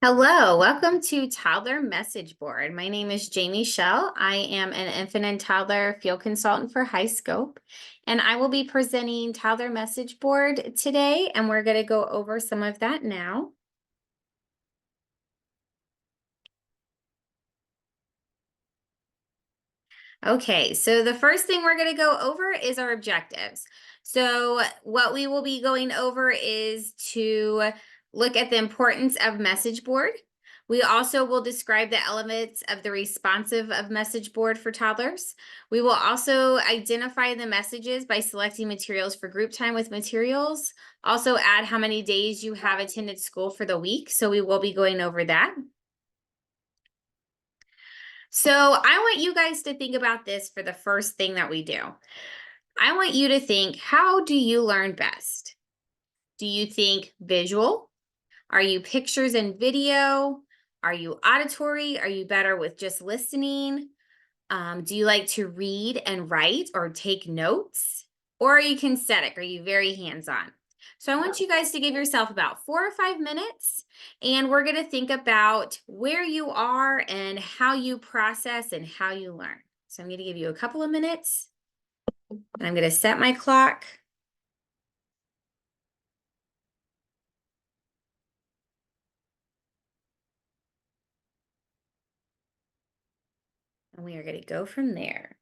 Hello, welcome to Toddler Message Board. My name is Jamie Shell. I am an infant and toddler field consultant for High Scope, and I will be presenting Toddler Message Board today, and we're going to go over some of that now. Okay, so the first thing we're going to go over is our objectives. So what we will be going over is to look at the importance of message board. We also will describe the elements of the responsive of message board for toddlers. We will also identify the messages by selecting materials for group time with materials. Also add how many days you have attended school for the week. So we will be going over that. So I want you guys to think about this for the first thing that we do. I want you to think, how do you learn best? Do you think visual? Are you pictures and video? Are you auditory? Are you better with just listening? Do you like to read and write or take notes? Or are you kinesthetic? Are you very hands-on? So I want you guys to give yourself about 4 or 5 minutes, and we're going to think about where you are and how you process and how you learn. So I'm going to give you a couple of minutes, and I'm going to set my clock. And we are going to go from there.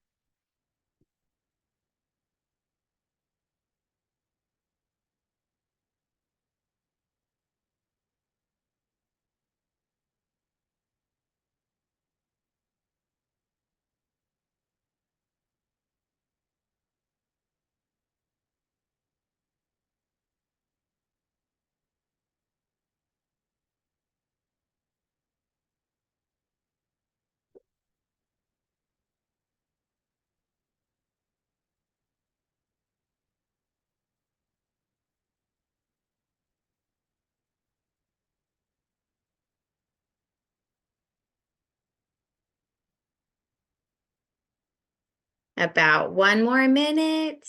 About 1 more minute.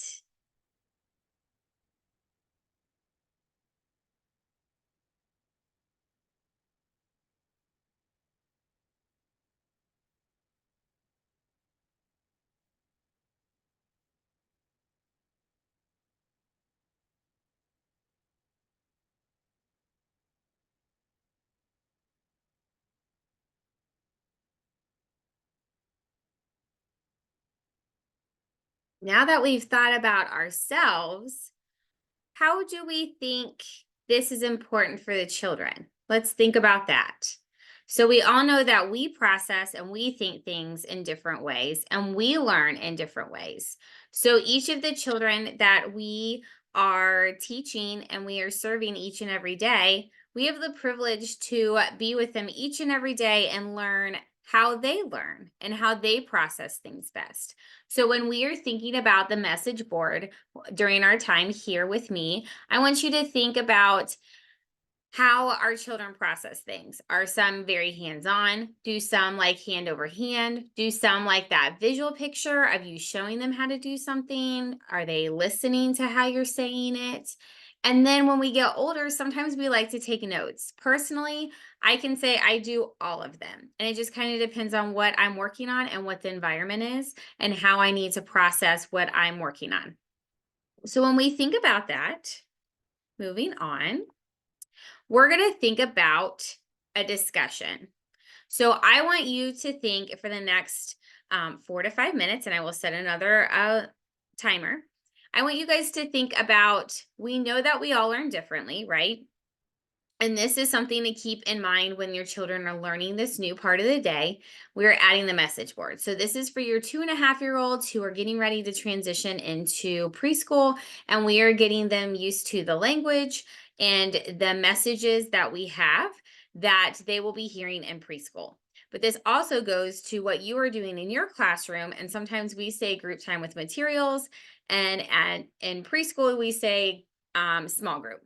Now that we've thought about ourselves, how do we think this is important for the children? Let's think about that. So we all know that we process and we think things in different ways, and we learn in different ways. So each of the children that we are teaching and we are serving each and every day, we have the privilege to be with them each and every day and learn how they learn and how they process things best. So when we are thinking about the message board during our time here with me, I want you to think about how our children process things. Are some very hands-on? Do some like hand over hand? Do some like that visual picture of you showing them how to do something? Are they listening to how you're saying it? And then when we get older, sometimes we like to take notes. Personally, I can say I do all of them. And it just kind of depends on what I'm working on and what the environment is and how I need to process what I'm working on. So when we think about that, moving on, we're going to think about a discussion. So I want you to think for the next 4 to 5 minutes, and I will set another timer. I want you guys to think about, we know that we all learn differently, right? And this is something to keep in mind when your children are learning this new part of the day. We're adding the message board. So this is for your 2.5-year-olds who are getting ready to transition into preschool, and we are getting them used to the language and the messages that we have that they will be hearing in preschool. But this also goes to what you are doing in your classroom. And sometimes we say group time with materials, and in preschool, we say small group.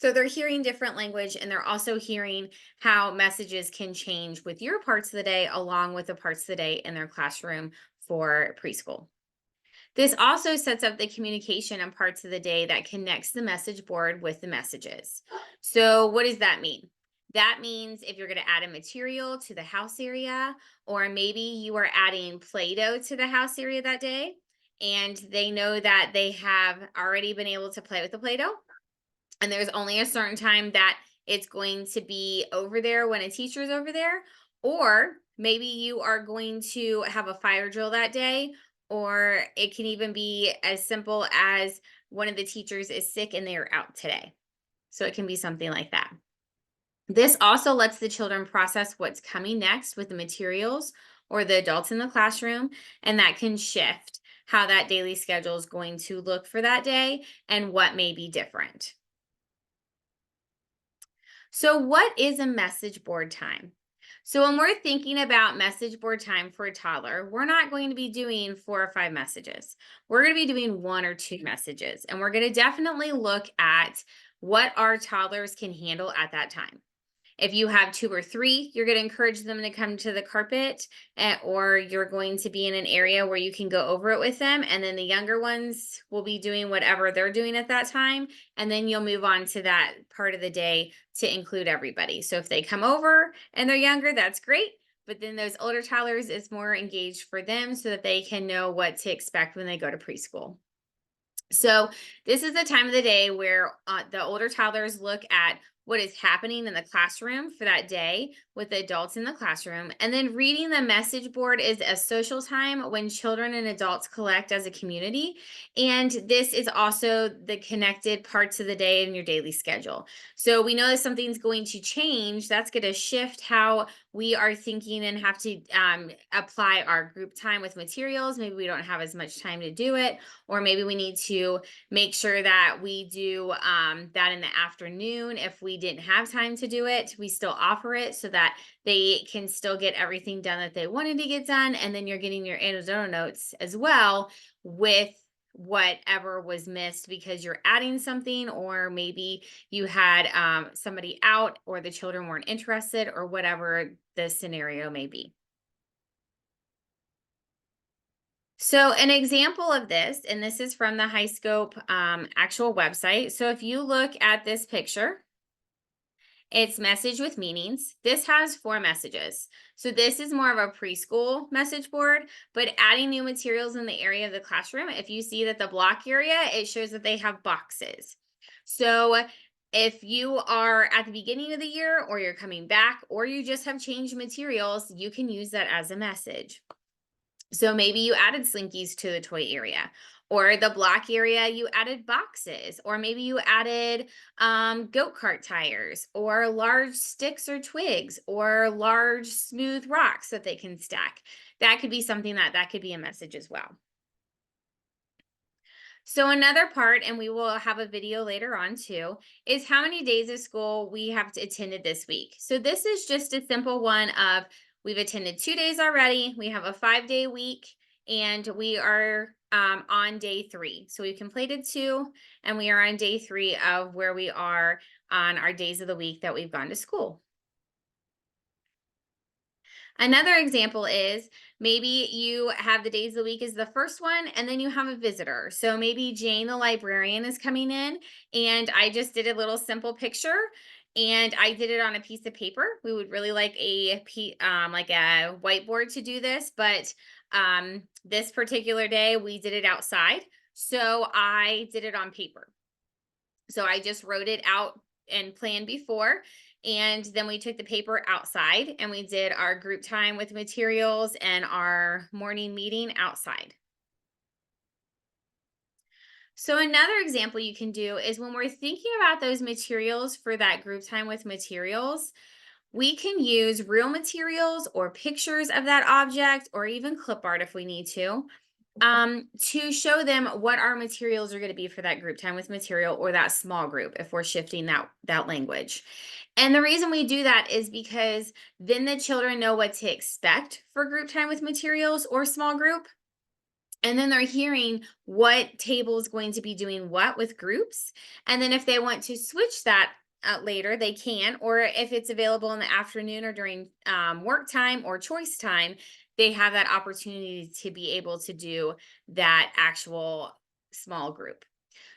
So they're hearing different language, and they're also hearing how messages can change with your parts of the day along with the parts of the day in their classroom for preschool. This also sets up the communication and parts of the day that connects the message board with the messages. So what does that mean? That means if you're going to add a material to the house area, or maybe you are adding Play-Doh to the house area that day, and they know that they have already been able to play with the Play-Doh, and there's only a certain time that it's going to be over there when a teacher's over there, or maybe you are going to have a fire drill that day, or it can even be as simple as one of the teachers is sick and they are out today. So it can be something like that. This also lets the children process what's coming next with the materials or the adults in the classroom, and that can shift how that daily schedule is going to look for that day and what may be different. So, what is a message board time? So, when we're thinking about message board time for a toddler, we're not going to be doing 4 or 5 messages. We're going to be doing 1 or 2 messages, and we're going to definitely look at what our toddlers can handle at that time. If you have 2 or 3, you're going to encourage them to come to the carpet, or you're going to be in an area where you can go over it with them. And then the younger ones will be doing whatever they're doing at that time. And then you'll move on to that part of the day to include everybody. So if they come over and they're younger, that's great. But then those older toddlers, is more engaged for them so that they can know what to expect when they go to preschool. So this is the time of the day where the older toddlers look at what is happening in the classroom for that day with the adults in the classroom. And then reading the message board is a social time when children and adults collect as a community. And this is also the connected parts of the day in your daily schedule. So we know that something's going to change. That's going to shift how we are thinking and have to apply our group time with materials. Maybe we don't have as much time to do it, or maybe we need to make sure that we do that in the afternoon. If we didn't have time to do it, we still offer it so that they can still get everything done that they wanted to get done. And then you're getting your anecdotal notes as well with whatever was missed because you're adding something, or maybe you had somebody out, or the children weren't interested, or whatever the scenario may be. So an example of this, and this is from the High Scope actual website. So if you look at this picture, it's message with meanings. This has 4 messages. So this is more of a preschool message board, but adding new materials in the area of the classroom. If you see that the block area, it shows that they have boxes. So if you are at the beginning of the year, or you're coming back, or you just have changed materials, you can use that as a message. So maybe you added Slinkies to the toy area, or the block area, you added boxes, or maybe you added goat cart tires, or large sticks or twigs, or large smooth rocks that they can stack. That could be something that could be a message as well. So another part, and we will have a video later on too, is how many days of school we have attended this week. So this is just a simple one of, we've attended 2 days already. We have a 5-day week, and we are on day 3. So we've completed 2, and we are on day 3 of where we are on our days of the week that we've gone to school. Another example is maybe you have the days of the week is the first one, and then you have a visitor. So maybe Jane, the librarian, is coming in, and I just did a little simple picture, and I did it on a piece of paper. We would really like like a whiteboard to do this, but this particular day we did it outside. So I did it on paper. So I just wrote it out and planned before. And then we took the paper outside and we did our group time with materials and our morning meeting outside. So another example you can do is when we're thinking about those materials for that group time with materials, we can use real materials or pictures of that object, or even clip art if we need to show them what our materials are going to be for that group time with material, or that small group if we're shifting that language. And the reason we do that is because then the children know what to expect for group time with materials or small group. And then they're hearing what table is going to be doing what with groups. And then if they want to switch that later, they can, or if it's available in the afternoon or during work time or choice time, they have that opportunity to be able to do that actual small group.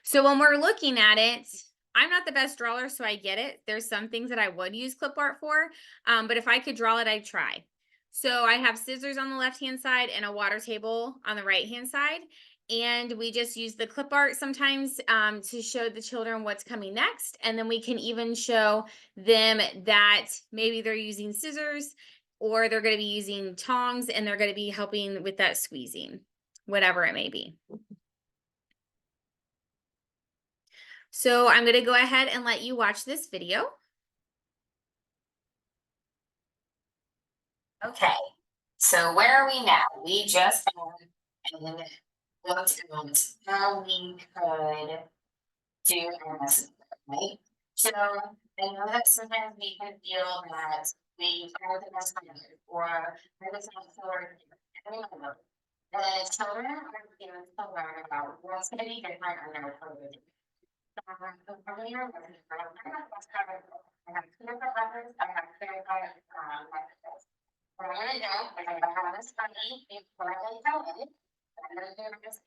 So when we're looking at it, I'm not the best drawer, so I get it. There's some things that I would use clip art for, but if I could draw it, I'd try. So I have scissors on the left-hand side and a water table on the right-hand side. And we just use the clip art sometimes to show the children what's coming next. And then we can even show them that maybe they're using scissors or they're going to be using tongs and they're going to be helping with that squeezing, whatever it may be. So I'm going to go ahead and let you watch this video. Okay, so where are we now? We just and looked at how we could do our lesson, right? So I know that sometimes we can feel that we have the best plan or we're the best for the children are beginning to learn about what's going to be different on their program. Earlier, I have two different levels. I have clear methods. What I'm gonna do is I'm gonna have this funny before I tell it. I'm gonna do this.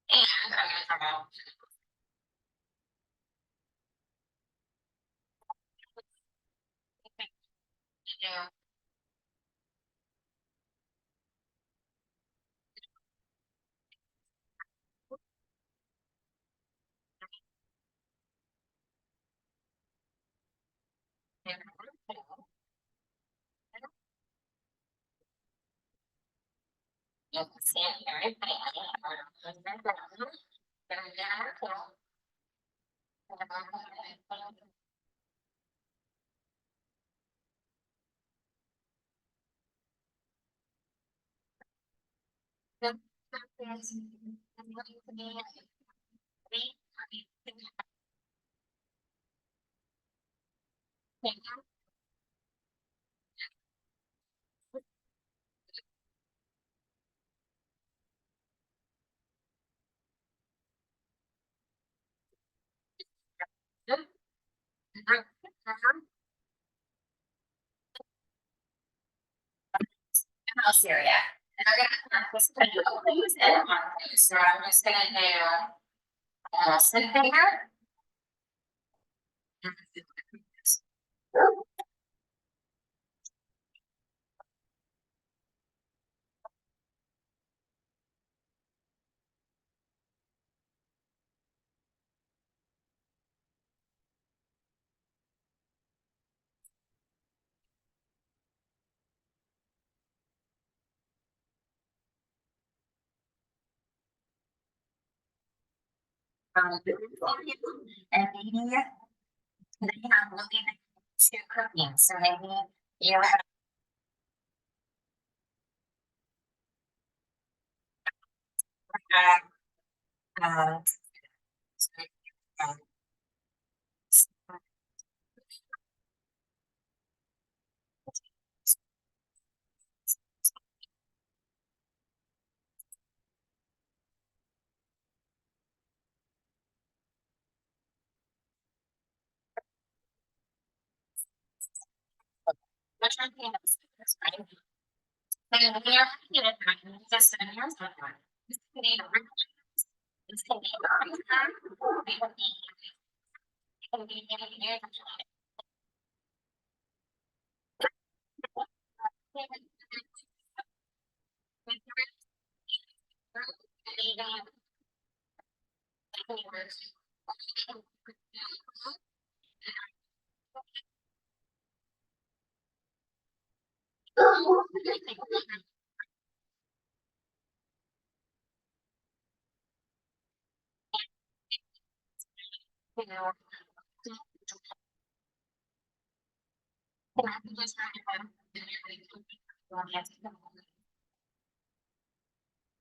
And I'm gonna come out. You can see it here. House area. And I'm gonna practice putting things in markers. So I'm just gonna do a sit finger. And maybe they have looking to cooking. So maybe you have uh, which one thing is this, right? And we are looking at just an answer. This can be a this can be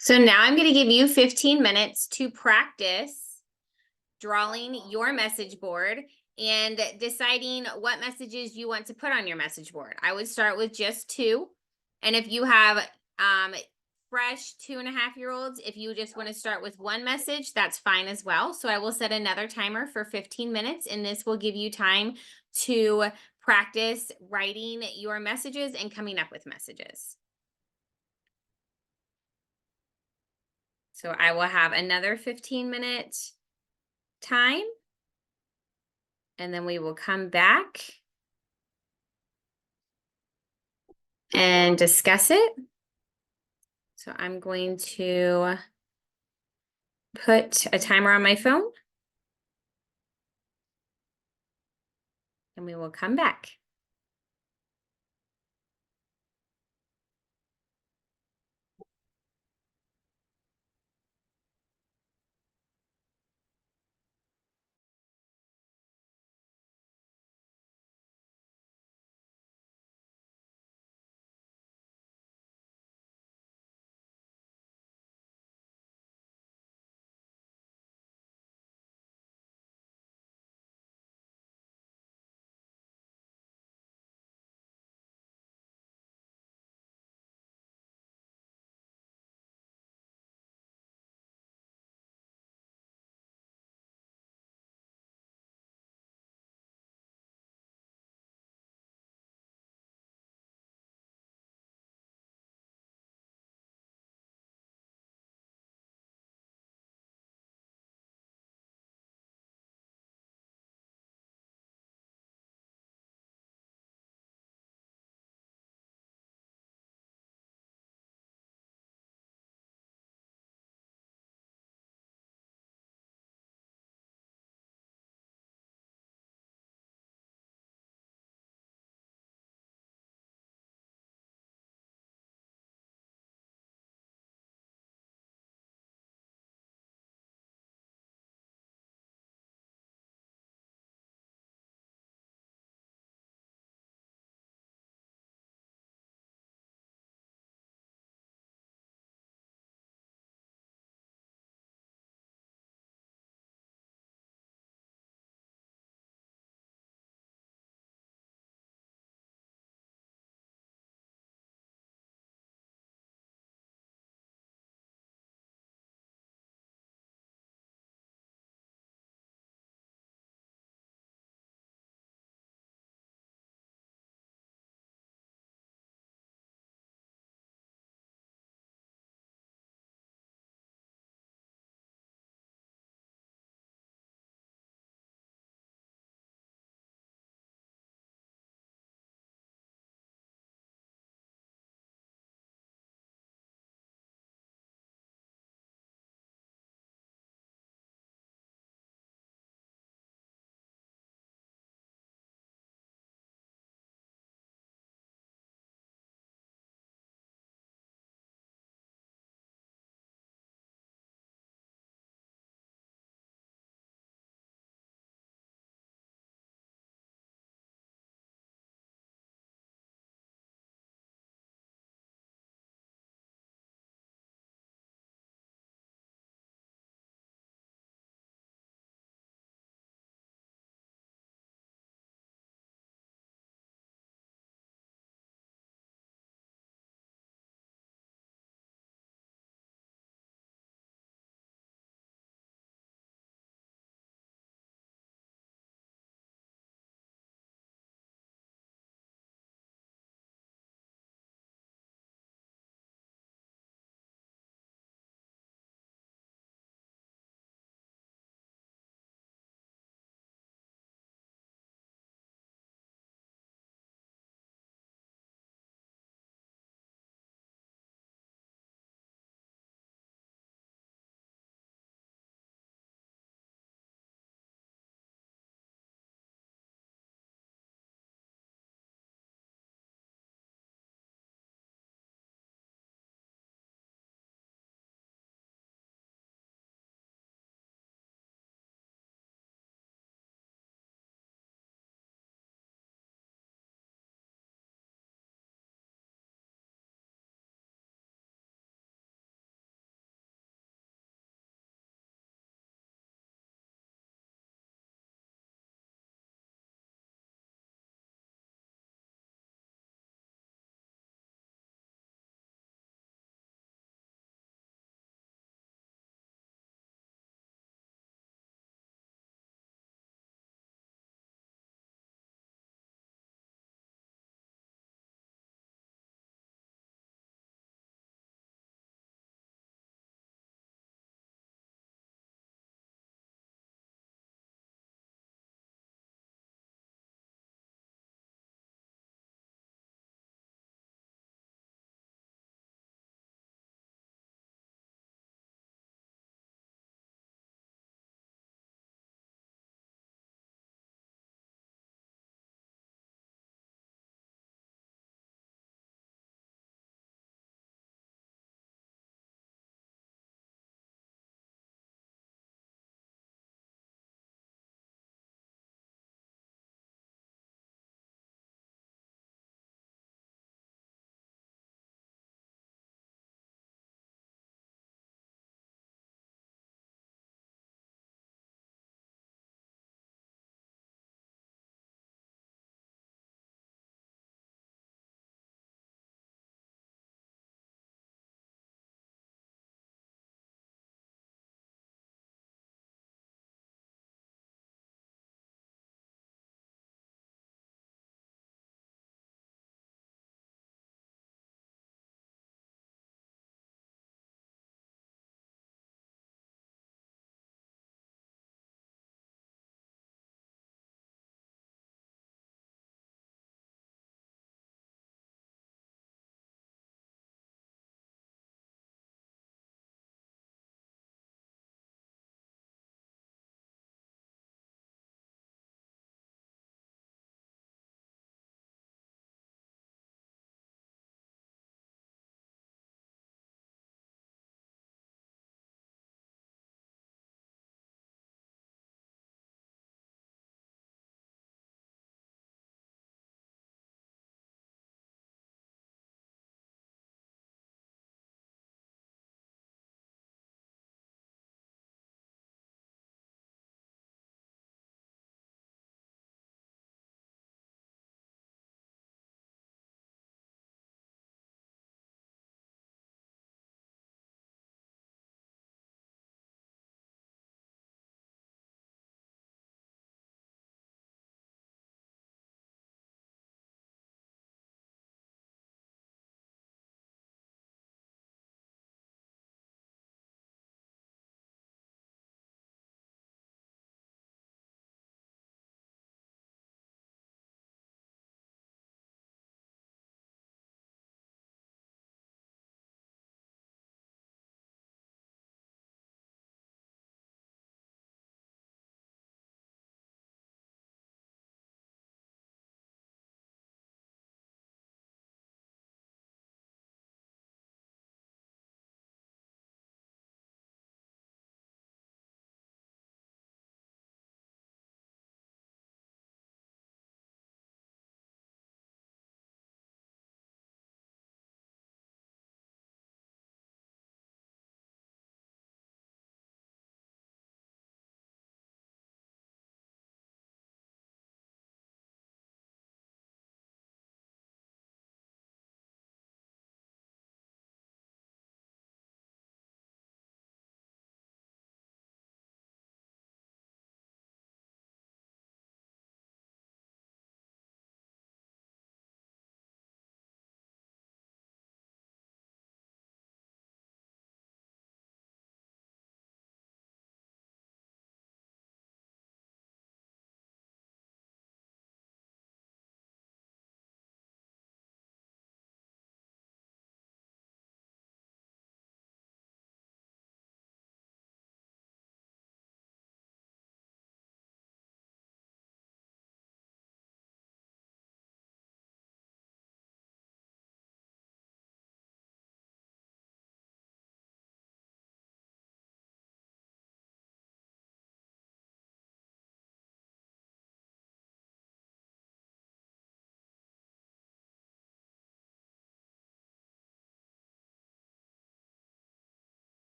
So now I'm going to give you 15 minutes to practice drawing your message board and deciding what messages you want to put on your message board. I would start with just two. And if you have fresh 2.5-year-olds, if you just want to start with one message, that's fine as well. So I will set another timer for 15 minutes, and this will give you time to practice writing your messages and coming up with messages. So I will have another 15-minute time, and then we will come back and discuss it. So I'm going to put a timer on my phone, and we will come back.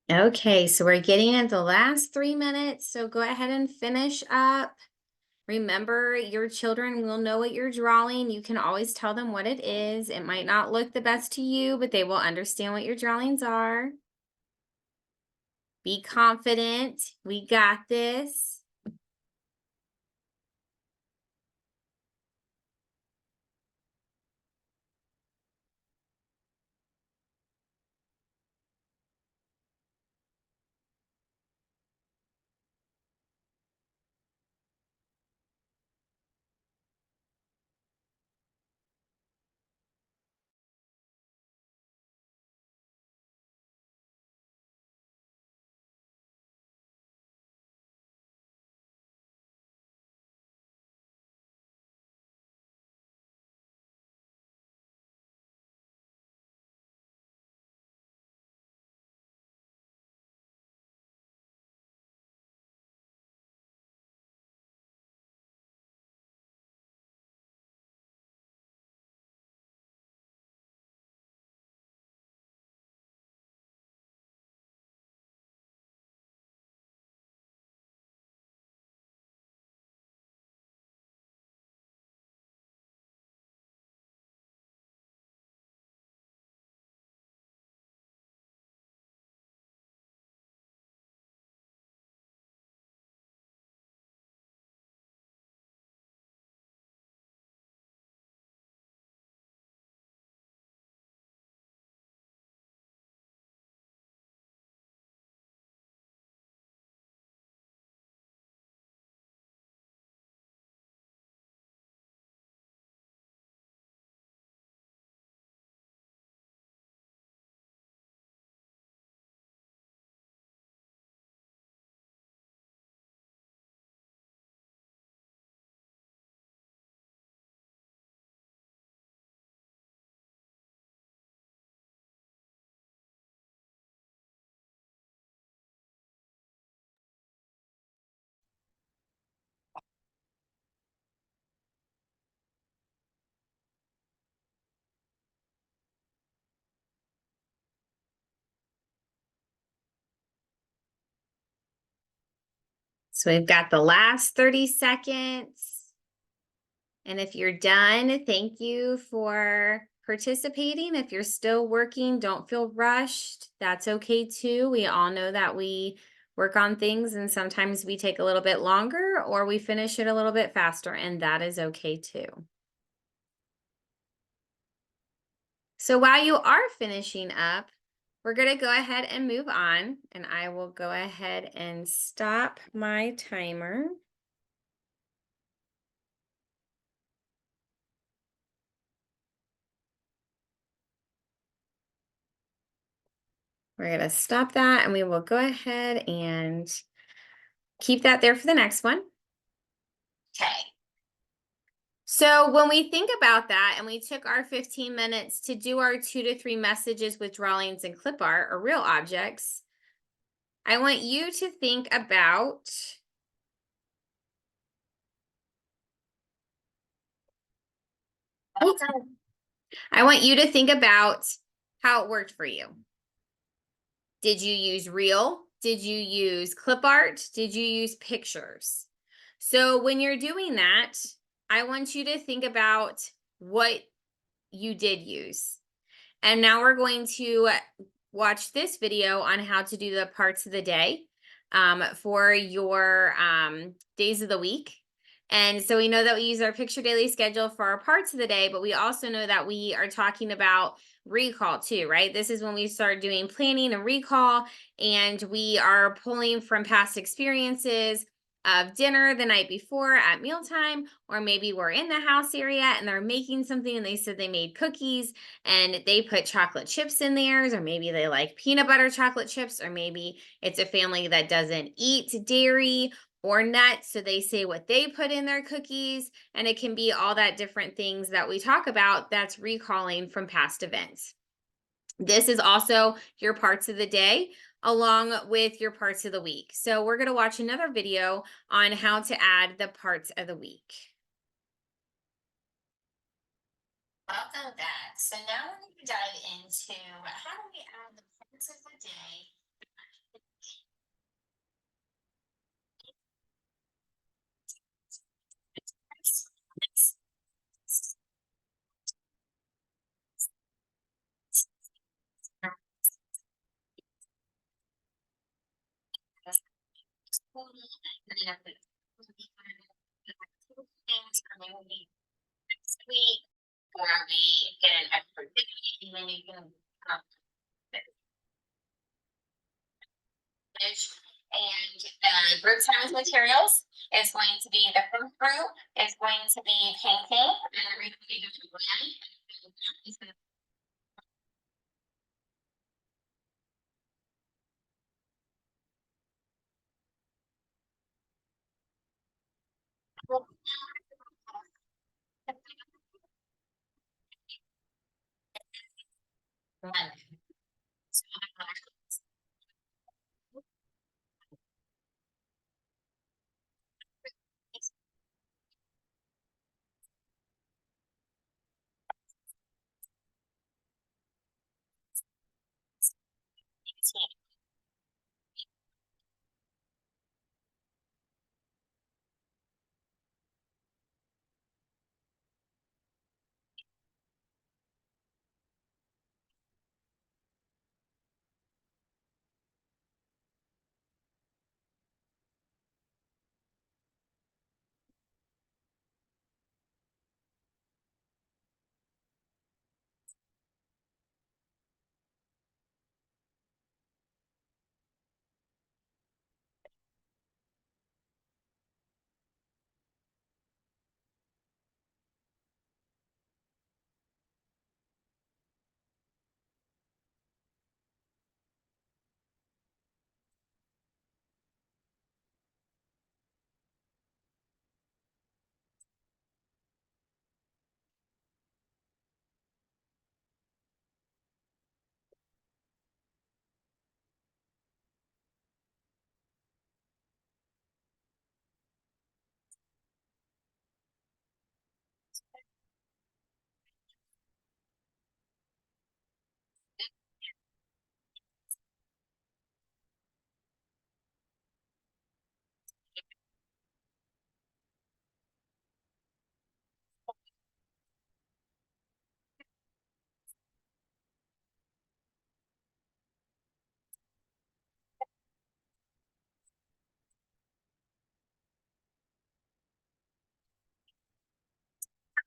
Okay, so we're getting at the last 3 minutes, so go ahead and finish up. Remember, your children will know what you're drawing. You can always tell them what it is. It might not look the best to you, but they will understand what your drawings are. Be confident. We got this. So we've got the last 30 seconds. And if you're done, thank you for participating. If you're still working, don't feel rushed. That's okay too. We all know that we work on things and sometimes we take a little bit longer or we finish it a little bit faster, and that is okay too. So while you are finishing up, we're going to go ahead and move on, and I will go ahead and stop my timer. We're going to stop that and we will go ahead and keep that there for the next one. Okay. So when we think about that and we took our 15 minutes to do our 2 to 3 messages with drawings and clip art or real objects, I want you to think about how it worked for you. Did you use real? Did you use clip art? Did you use pictures? So when you're doing that, I want you to think about what you did use. And now we're going to watch this video on how to do the parts of the day for your days of the week. And so we know that we use our picture daily schedule for our parts of the day, but we also know that we are talking about recall too, right? This is when we start doing planning and recall, and we are pulling from past experiences of dinner the night before at mealtime, or maybe we're in the house area and they're making something and they said they made cookies and they put chocolate chips in theirs, or maybe they like peanut butter chocolate chips, or maybe it's a family that doesn't eat dairy or nuts, so they say what they put in their cookies, and it can be all that different things that we talk about that's recalling from past events. This is also your parts of the day along with your parts of the week. So we're going to watch another video on how to add the parts of the week. Welcome back. So now we're going to dive into how do we add the parts of the day Week, or we get an extra activity, and then you can and the group time materials is going to be the first group is going to be painting and everybody goes to blend.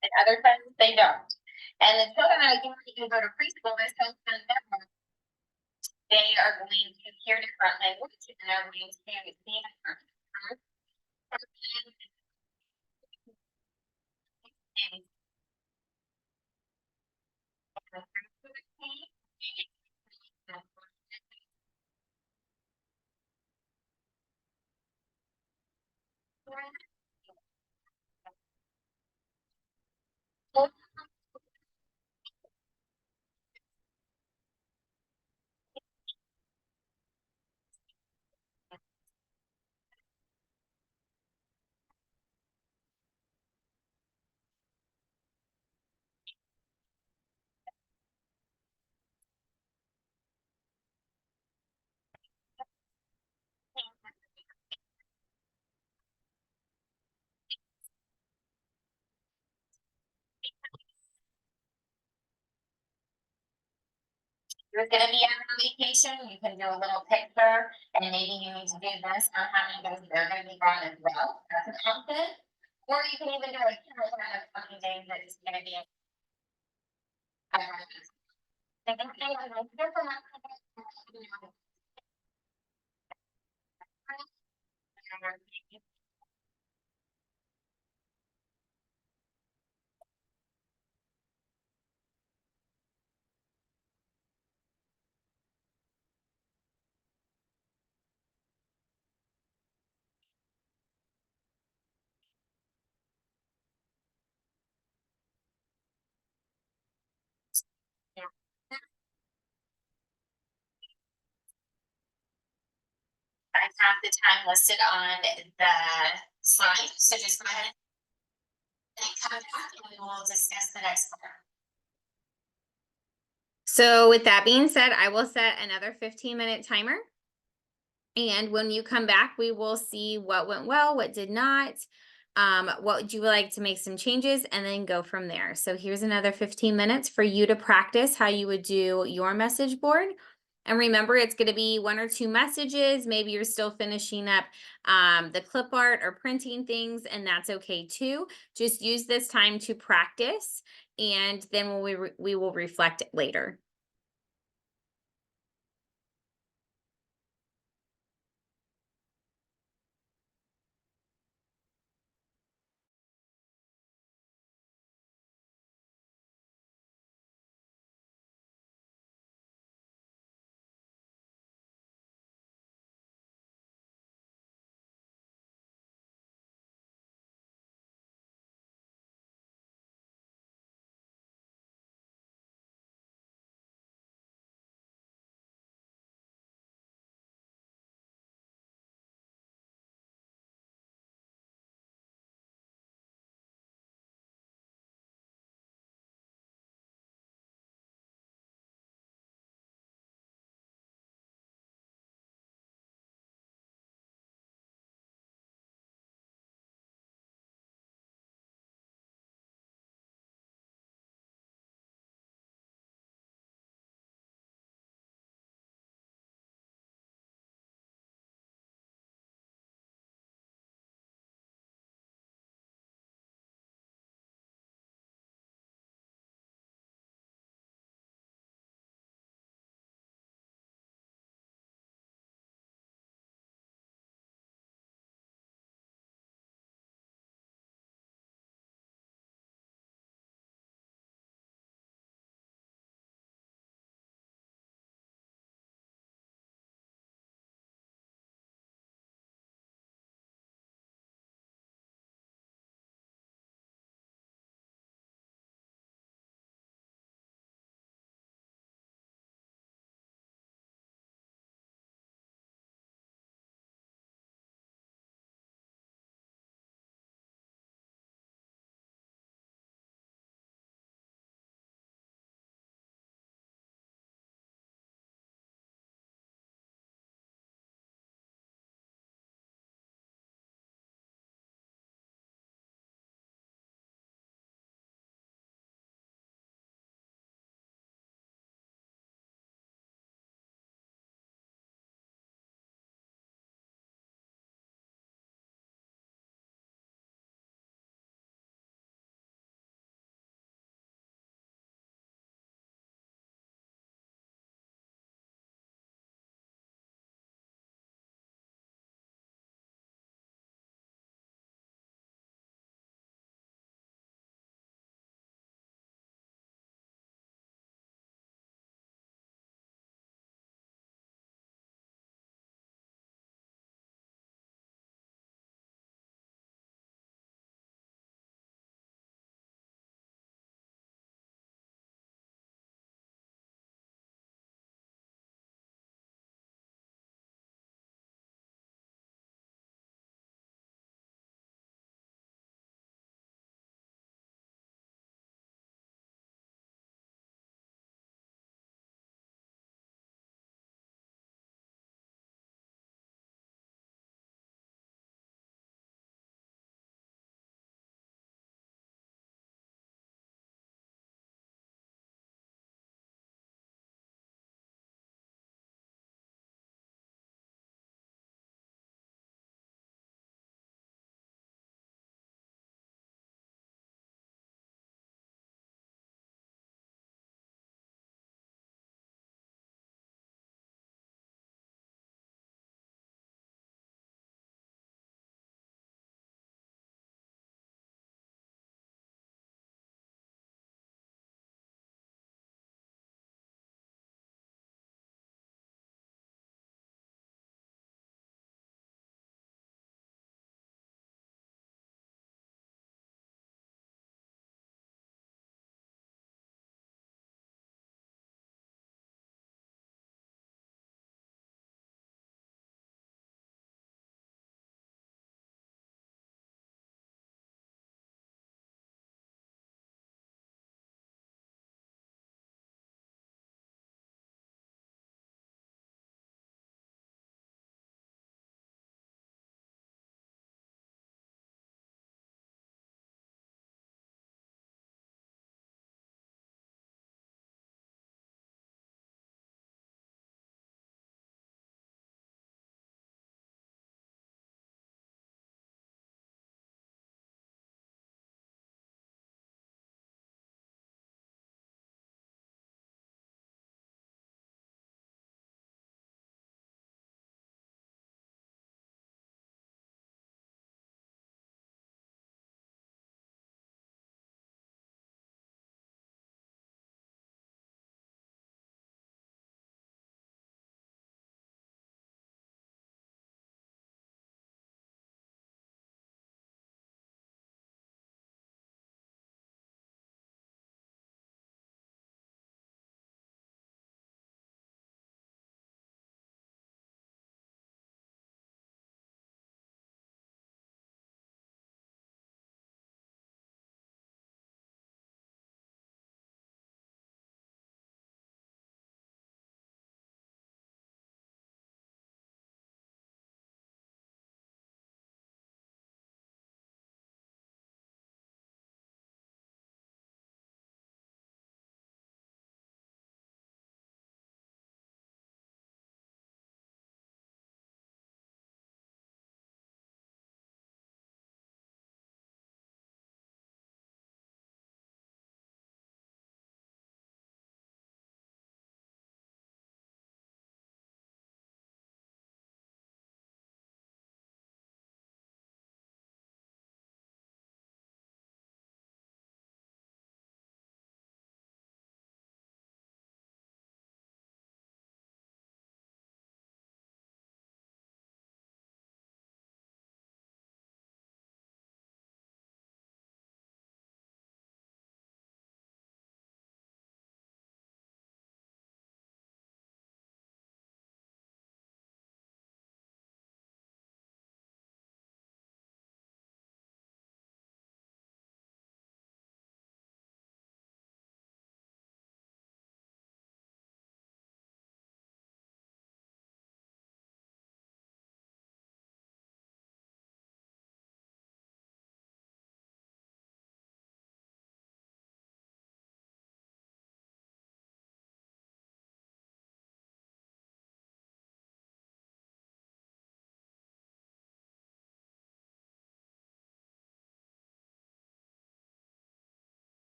And other times they don't. And the children that usually go to preschool, this helps them better. They are going to hear different language and they're going to see different you're gonna be on vacation, you can do a little picture, and maybe you need to do this on how many days they're gonna be gone as well, that's an option. Or you can even do a countdown of how many days that it's gonna be. I have the time listed on the slide, so just go ahead and come back and we will discuss the next part. So with that being said, I will set another 15-minute timer. And when you come back, we will see what went well, what did not, what would you like to make some changes, and then go from there. So here's another 15 minutes for you to practice how you would do your message board. And remember, it's going to be 1 or 2 messages. Maybe you're still finishing up the clip art or printing things, and that's okay too. Just use this time to practice, and then we will reflect later.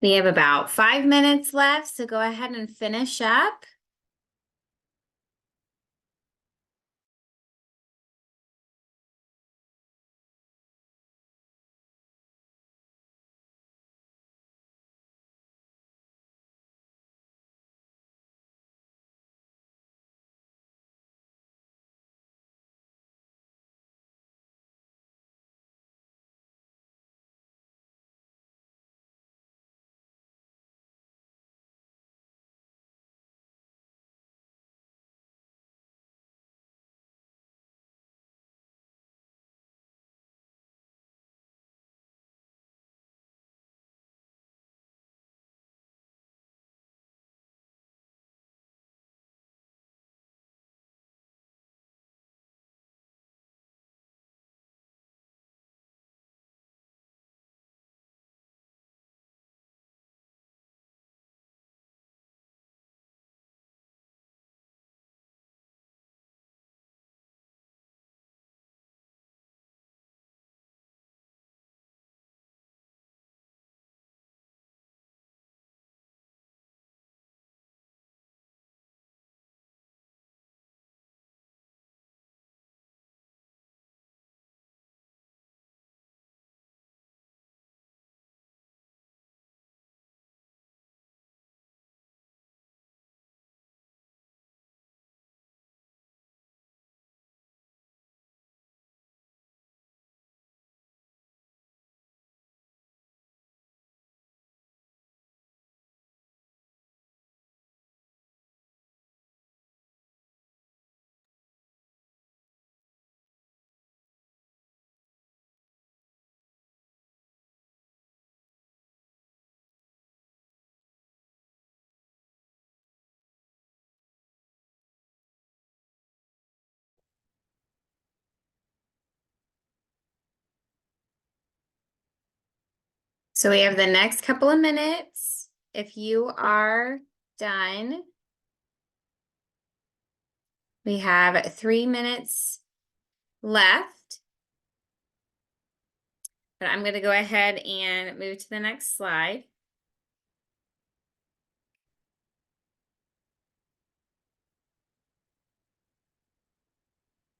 We have about 5 minutes left, so go ahead and finish up. So we have the next couple of minutes. If you are done, we have 3 minutes left. But I'm going to go ahead and move to the next slide.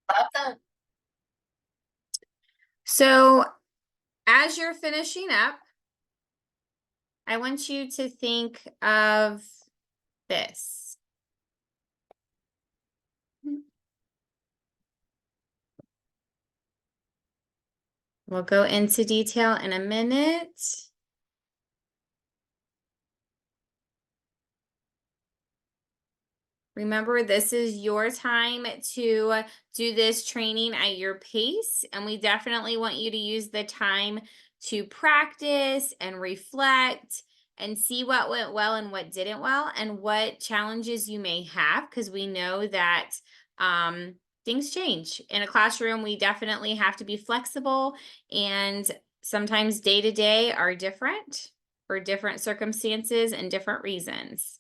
Awesome. So as you're finishing up, I want you to think of this. We'll go into detail in a minute. Remember, this is your time to do this training at your pace, and we definitely want you to use the time to practice and reflect and see what went well and what didn't well and what challenges you may have, because we know that things change. In a classroom, we definitely have to be flexible, and sometimes day to day are different for different circumstances and different reasons.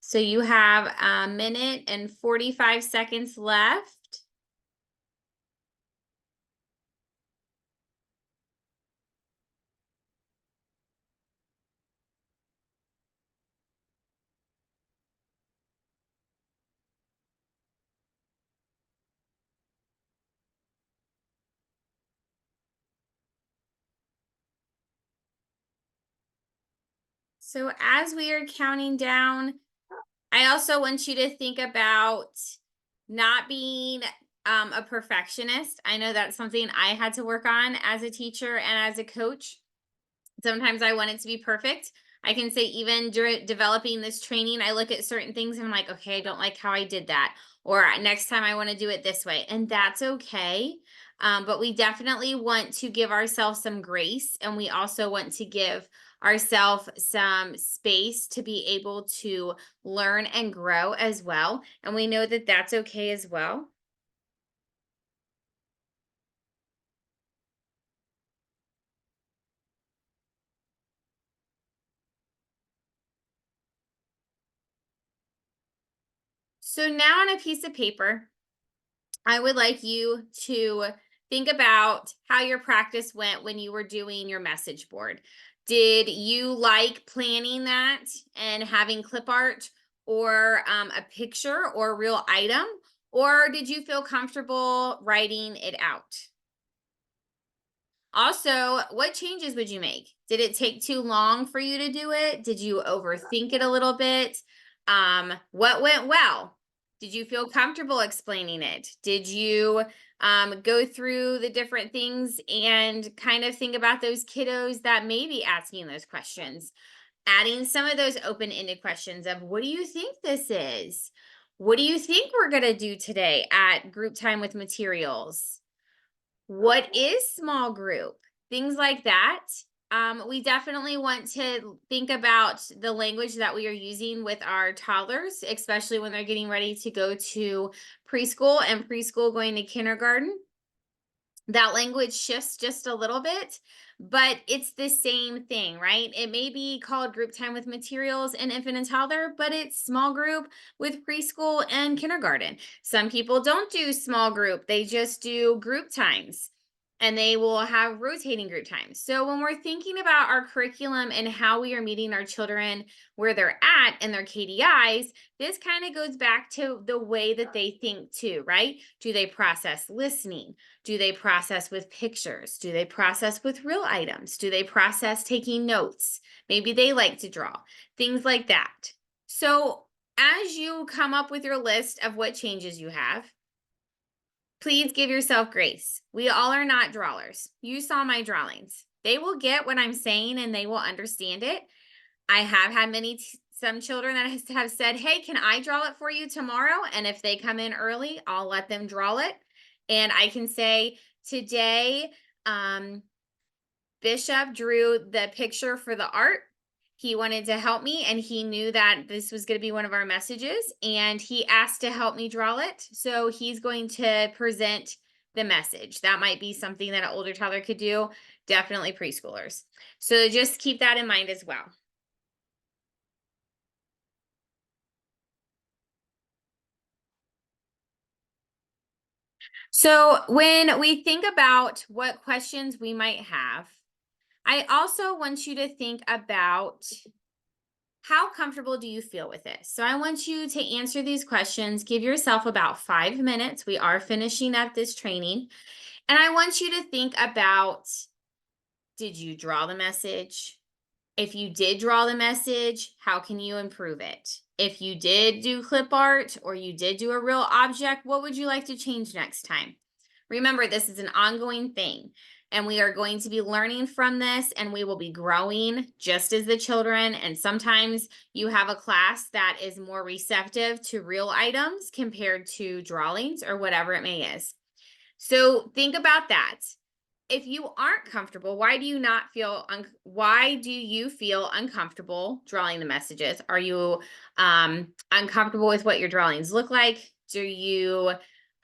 So you have a minute and 45 seconds left. So as we are counting down, I also want you to think about not being a perfectionist. I know that's something I had to work on as a teacher and as a coach. Sometimes I want it to be perfect. I can say even during developing this training, I look at certain things and I'm like, okay, I don't like how I did that. Or next time I want to do it this way. And that's okay. But we definitely want to give ourselves some grace. And we also want to give ourselves some space to be able to learn and grow as well. And we know that that's okay as well. So now on a piece of paper, I would like you to Think about how your practice went when you were doing your message board. Did you like planning that and having clip art or a picture or a real item? Or did you feel comfortable writing it out? Also, what changes would you make? Did it take too long for you to do it? Did you overthink it a little bit? What went well? Did you feel comfortable explaining it? Did you go through the different things and kind of think about those kiddos that may be asking those questions? Adding some of those open-ended questions of, what do you think this is? What do you think we're going to do today at group time with materials? What is small group? Things like that. We definitely want to think about the language that we are using with our toddlers, especially when they're getting ready to go to preschool and preschool going to kindergarten. That language shifts just a little bit, but it's the same thing, right? It may be called group time with materials in infant and toddler, but it's small group with preschool and kindergarten. Some people don't do small group, they just do group times. And they will have rotating group times. So when we're thinking about our curriculum and how we are meeting our children where they're at and their KDIs, this kind of goes back to the way that they think too, right? Do they process listening? Do they process with pictures? Do they process with real items? Do they process taking notes? Maybe they like to draw, things like that. So as you come up with your list of what changes you have, please give yourself grace. We all are not drawers. You saw my drawings. They will get what I'm saying and they will understand it. I have had some children that have said, hey, can I draw it for you tomorrow? And if they come in early, I'll let them draw it. And I can say, today, Bishop drew the picture for the art. He wanted to help me and he knew that this was going to be one of our messages and he asked to help me draw it. So he's going to present the message. That might be something that an older toddler could do, definitely preschoolers. So just keep that in mind as well. So when we think about what questions we might have, I also want you to think about, how comfortable do you feel with this? So I want you to answer these questions. Give yourself about 5 minutes. We are finishing up this training. And I want you to think about, did you draw the message? If you did draw the message, how can you improve it? If you did do clip art or you did do a real object, what would you like to change next time? Remember, this is an ongoing thing and we are going to be learning from this and we will be growing just as the children. And sometimes you have a class that is more receptive to real items compared to drawings or whatever it may is. So think about that. If you aren't comfortable, why do you feel uncomfortable drawing the messages? Are you uncomfortable with what your drawings look like? Do you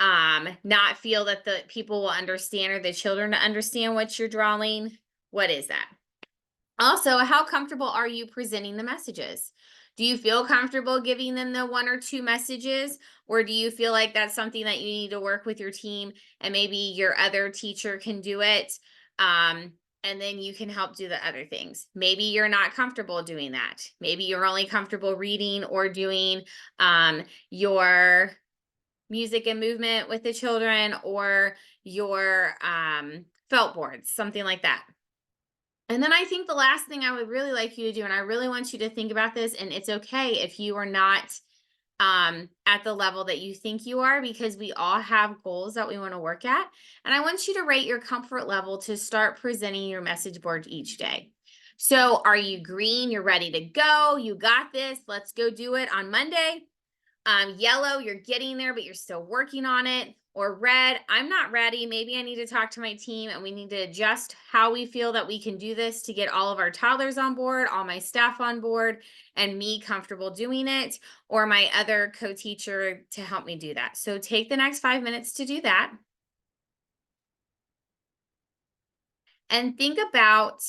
not feel that the people will understand or the children to understand what you're drawing? What is that? Also, how comfortable are you presenting the messages? Do you feel comfortable giving them the 1 or 2 messages? Or do you feel like that's something that you need to work with your team and maybe your other teacher can do it? And then you can help do the other things. Maybe you're not comfortable doing that. Maybe you're only comfortable reading or doing your music and movement with the children or your felt boards, something like that. And then I think the last thing I would really like you to do, and I really want you to think about this, and it's okay if you are not at the level that you think you are, because we all have goals that we want to work at. And I want you to rate your comfort level to start presenting your message board each day. So are you green? You're ready to go. You got this. Let's go do it on Monday. Yellow, you're getting there, but you're still working on it. Or red, I'm not ready. Maybe I need to talk to my team and we need to adjust how we feel that we can do this to get all of our toddlers on board, all my staff on board, and me comfortable doing it, or my other co-teacher to help me do that. So take the next 5 minutes to do that. And think about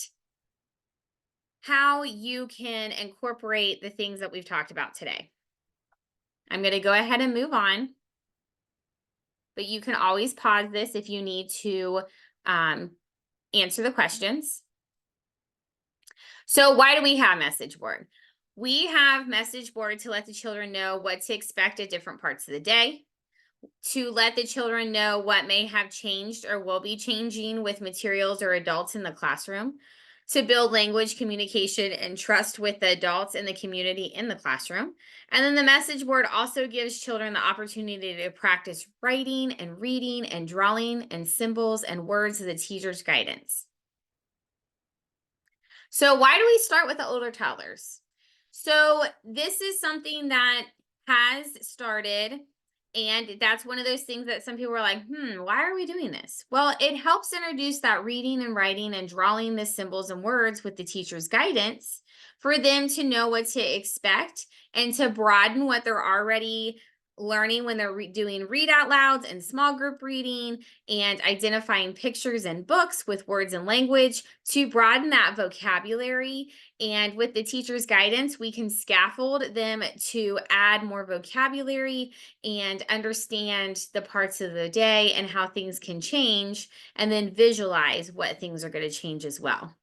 how you can incorporate the things that we've talked about today. I'm going to go ahead and move on. but you can always pause this if you need to answer the questions. So why do we have message board? We have message board to let the children know what to expect at different parts of the day, to let the children know what may have changed or will be changing with materials or adults in the classroom, to build language, communication, and trust with the adults and the community in the classroom. And then the message board also gives children the opportunity to practice writing and reading and drawing and symbols and words of the teacher's guidance. So why do we start with the older toddlers? So this is something that has started, and that's one of those things that some people are like, why are we doing this? Well, it helps introduce that reading and writing and drawing the symbols and words with the teacher's guidance for them to know what to expect and to broaden what they're already learning when they're doing read out louds and small group reading and identifying pictures and books with words and language to broaden that vocabulary. And with the teacher's guidance, we can scaffold them to add more vocabulary and understand the parts of the day and how things can change, and then visualize what things are going to change as well.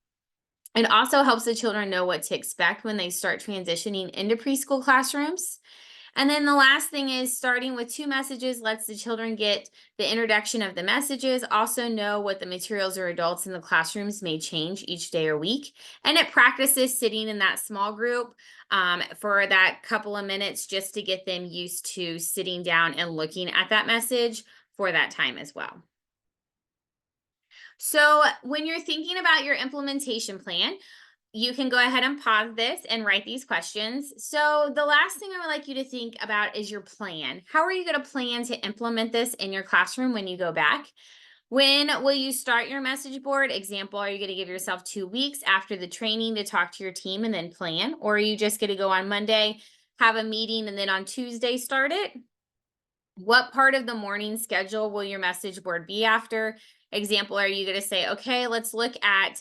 It also helps the children know what to expect when they start transitioning into preschool classrooms. And then the last thing is starting with 2 messages lets the children get the introduction of the messages, also know what the materials or adults in the classrooms may change each day or week. And it practices sitting in that small group for that couple of minutes just to get them used to sitting down and looking at that message for that time as well. So when you're thinking about your implementation plan, you can go ahead and pause this and write these questions. So the last thing I would like you to think about is your plan. How are you going to plan to implement this in your classroom when you go back? When will you start your message board? Example, are you going to give yourself 2 weeks after the training to talk to your team and then plan? Or are you just going to go on Monday, have a meeting, and then on Tuesday start it? What part of the morning schedule will your message board be after? Example, are you going to say, okay, let's look at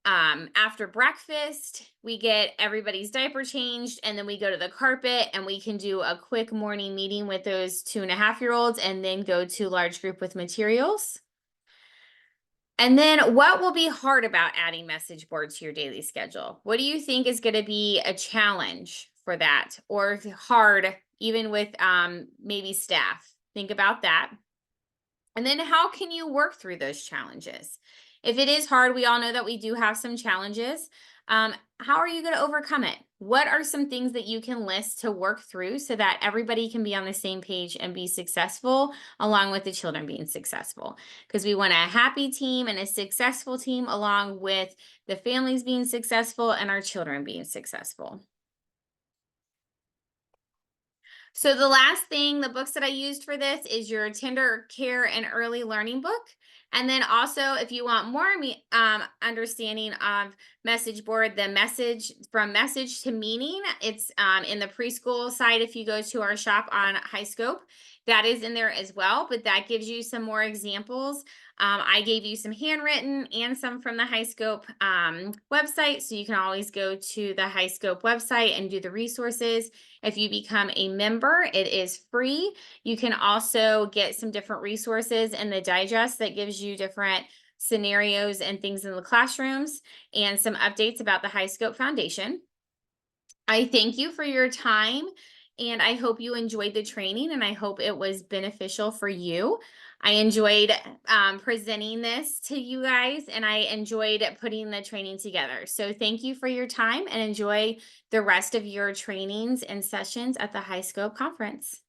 after breakfast, we get everybody's diaper changed, and then we go to the carpet and we can do a quick morning meeting with those 2.5-year-olds and then go to large group with materials. And then what will be hard about adding message boards to your daily schedule? What do you think is going to be a challenge for that, or hard even with maybe staff? Think about that. And then how can you work through those challenges? If it is hard, we all know that we do have some challenges. How are you going to overcome it? What are some things that you can list to work through so that everybody can be on the same page and be successful along with the children being successful? Because we want a happy team and a successful team along with the families being successful and our children being successful. So the last thing, the books that I used for this is your Tender Care and Early Learning book. And then also, if you want more understanding of message board, the message from message to meaning, it's in the preschool side. If you go to our shop on High Scope, that is in there as well, but that gives you some more examples. I gave you some handwritten and some from the High Scope website, so you can always go to the High Scope website and do the resources. If you become a member, it is free. You can also get some different resources in the digest that gives you different scenarios and things in the classrooms and some updates about the High Scope Foundation. I thank you for your time, and I hope you enjoyed the training, and I hope it was beneficial for you. I enjoyed presenting this to you guys, and I enjoyed putting the training together. So thank you for your time, and enjoy the rest of your trainings and sessions at the High Scope Conference.